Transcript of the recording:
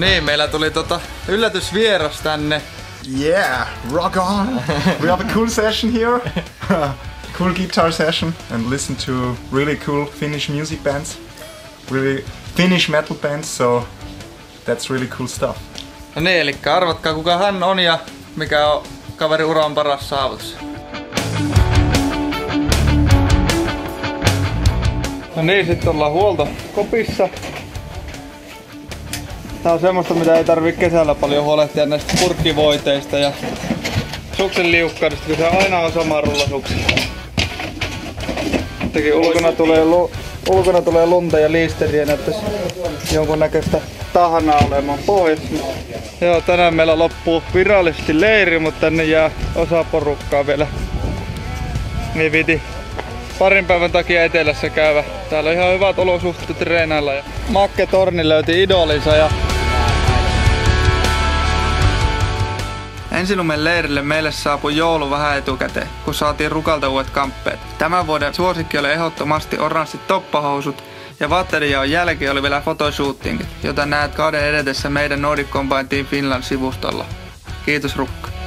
niin, meillä tuli yllätysvieras tänne. Yeah, rock on! We have a cool session here. Cool guitar session and listen to really cool Finnish music bands. Really Finnish metal bands, so that's really cool stuff. No niin, eli arvatkaa kuka hän on ja mikä on kaveri uran paras saavutus. No niin, sitten ollaan huoltokopissa. Tää on semmoista, mitä ei tarvii kesällä paljon huolehtia näistä purkkivoiteista ja suksen liukkaudesta, kun se aina on sama rulla suksi. Sittenkin ulkona tulee lunta ja liisteriä, näyttäisi jonkunnäköistä tahnaa olemaan pohjassa. Joo, tänään meillä loppuu virallisesti leiri, mutta tänne jää osa porukkaa vielä. Niin viti parin päivän takia etelässä käyvä. Täällä on ihan hyvät olosuhteet treenailla. Ja Makke Torni löyti idolinsa ja Ensilumen leirille meille saapui joulu vähän etukäteen, kun saatiin Rukalta uudet kamppeet. Tämän vuoden suosikki oli ehdottomasti oranssit toppahousut ja vaatteiden jaon jälkeen oli vielä photoshootingit, jota näet kauden edetessä meidän Nordic Combine Team Finland sivustolla. Kiitos Rukka!